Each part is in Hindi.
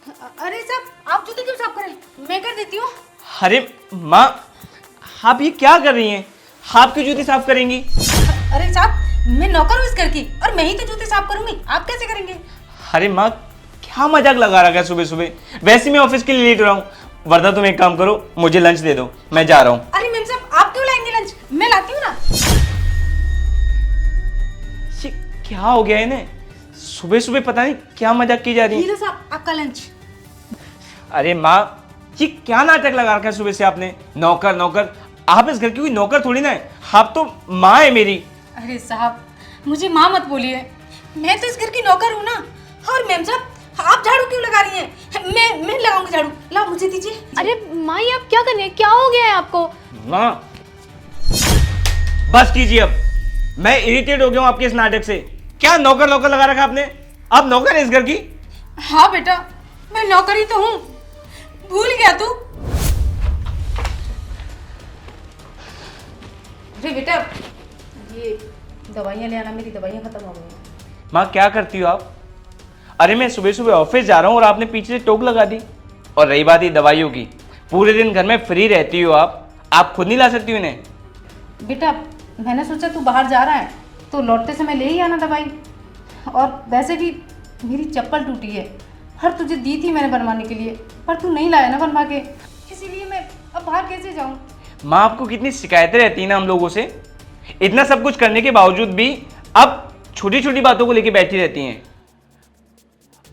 अरे साहब आप जूते क्यों साफ करें, मैं कर देती हूँ। अरे माँ, आप ये क्या कर रही हैं? आप क्यों जूते साफ करेंगी? अरे साहब मैं नौकर हूँ इस घर की और मैं ही तो जूते साफ करूंगी, आप कैसे करेंगे? अरे माँ, क्या मजाक लगा रखा है सुबह सुबह? वैसे मैं ऑफिस के लिए लेट हो रहा हूँ। वरना तुम एक काम करो, मुझे लंच दे दो, मैं जा रहा हूँ। अरे मैम साहब आप क्यों लाएंगे लंच, मैं लाती हूँ ना। ये क्या हो गया इन्हें? सुबह सुबह पता नहीं क्या मजाक की जा रही है। लो साहब आपका लंच। अरे माँ, ये क्या नाटक लगा रखा है सुबह से आपने? नौकर नौकर, आप इस घर की कोई नौकर थोड़ी ना है, आप तो माँ है मेरी। अरे साहब मुझे माँ मत बोलिए, मैं तो इस घर की नौकर हूँ ना। और मैम साहब आप झाड़ू क्यों लगा रही हैं? मैं लगाऊंगी झाड़ू, लाओ मुझे दीजिए। अरे माँ ये आप क्या कर रही हैं? क्या हो गया है आपको? माँ बस कीजिए अब, मैं इरिटेट हो गया हूँ आपके इस नाटक से। क्या नौकर नौकर लगा रखा आपने? आप नौकर है इस घर की? हाँ बेटा मैं नौकरी तो हूँ, भूल गया तू? अरे बेटा ये दवाइयाँ ले आना, मेरी दवाइयाँ खत्म हो गई हैं। माँ क्या करती हो आप? अरे मैं सुबह सुबह ऑफिस जा रहा हूँ और आपने पीछे से टोक लगा दी। और रही बात ही दवाइयों की, पूरे दिन घर में फ्री रहती हो आप खुद नहीं ला सकती हो इन्हें? बेटा मैंने सोचा तू बाहर जा रहा है तो लौटते समय ले ही आना दवाई। और वैसे भी मेरी चप्पल टूटी है और तुझे दी थी मैंने बनवाने के लिए, पर तू नहीं लाया ना बनवा के, इसीलिए मैं अब बाहर कैसे जाऊँ। माँ आपको कितनी शिकायतें रहती हैं ना हम लोगों से, इतना सब कुछ करने के बावजूद भी अब छोटी छोटी बातों को लेकर बैठी रहती हैं।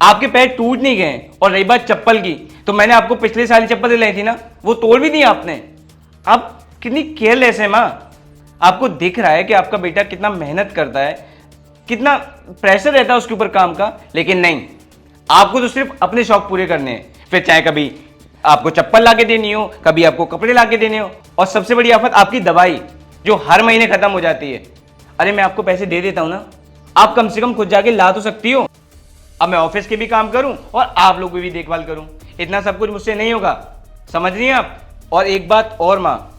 आपके पैर टूट नहीं गए। और रही बात चप्पल की, तो मैंने आपको पिछले साल चप्पल दिलाई थी ना, वो तोड़ भी दी आपने। आप कितनी केयरलेस है माँ। आपको दिख रहा है कि आपका बेटा कितना मेहनत करता है, कितना प्रेशर रहता है उसके ऊपर काम का, लेकिन नहीं, आपको तो सिर्फ अपने शौक पूरे करने हैं। फिर चाहे कभी आपको चप्पल ला के देनी हो, कभी आपको कपड़े ला के देने हो, और सबसे बड़ी आफत आपकी दवाई जो हर महीने खत्म हो जाती है। अरे मैं आपको पैसे दे देता हूं ना, आप कम से कम खुद जाके ला तो सकती हो। अब मैं ऑफिस के भी काम करूं और आप लोगों की भी देखभाल करूं, इतना सब कुछ मुझसे नहीं होगा, समझ रही हैं आप? और एक बात और माँ,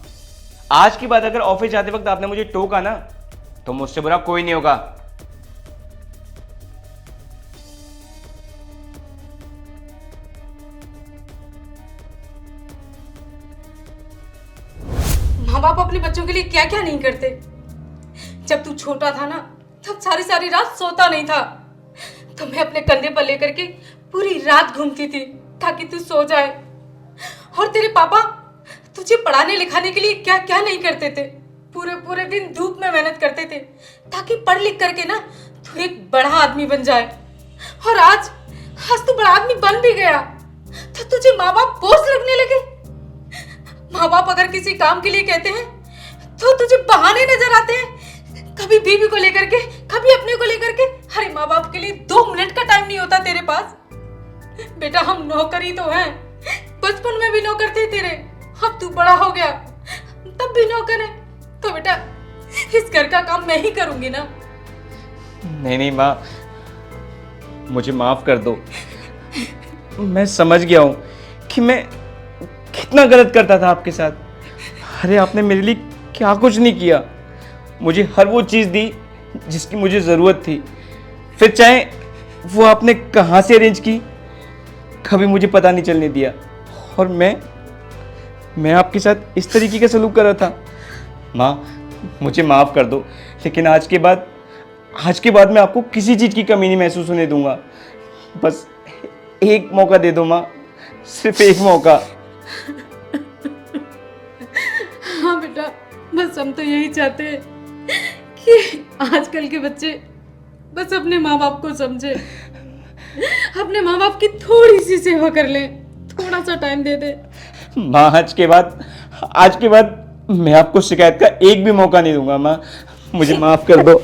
आज की बात अगर ऑफिस जाते वक्त आपने मुझे टोका ना, तो मुझसे बुरा कोई नहीं होगा। माँ बाप अपने बच्चों के लिए क्या क्या नहीं करते। जब तू छोटा था ना तब सारी सारी रात सोता नहीं था, तो मैं अपने कंधे पर लेकर के पूरी रात घूमती थी ताकि तू सो जाए। और तेरे पापा तुझे पढ़ाने लिखाने के लिए क्या क्या नहीं करते थे, पूरे पूरे दिन धूप में मेहनत करते थे ताकि पढ़ लिख करके ना तू एक बड़ा आदमी बन जाए। और आज तू बड़ा आदमी बन भी गया तो तुझे माँ बाप बोझ लगने लगे। माँ बाप अगर किसी काम के लिए कहते हैं तो तुझे बहाने नजर आते हैं, कभी बीवी को लेकर के कभी अपने को लेकर के। अरे माँ बाप के लिए 2 मिनट का टाइम नहीं होता तेरे पास। बेटा हम नौकर ही तो हैं, बचपन में भी नौकर थे तेरे, अब तू बड़ा हो गया तब भी नौकर है, तो बेटा इस घर का काम मैं ही करूंगी ना। नहीं नहीं माँ, मुझे माफ कर दो। मैं समझ गया हूं कि मैं कितना गलत करता था आपके साथ। अरे आपने मेरे लिए क्या कुछ नहीं किया, मुझे हर वो चीज़ दी जिसकी मुझे ज़रूरत थी, फिर चाहे वो आपने कहाँ से अरेंज की, कभी मुझे पता नहीं चलने दिया। और मैं आपके साथ इस तरीके का सलूक कर रहा था। माँ मुझे माफ़ कर दो, लेकिन आज के बाद मैं आपको किसी चीज़ की कमी नहीं महसूस होने दूंगा। बस एक मौका दे दो माँ, सिर्फ एक मौका। हाँ बेटा बस हम तो यही चाहते हैं कि आजकल के बच्चे बस अपने माँ बाप को समझे, अपने माँ बाप की थोड़ी सी सेवा कर ले, थोड़ा सा टाइम दे दे। माँ आज के बाद मैं आपको शिकायत का एक भी मौका नहीं दूंगा माँ, मुझे माफ कर दो।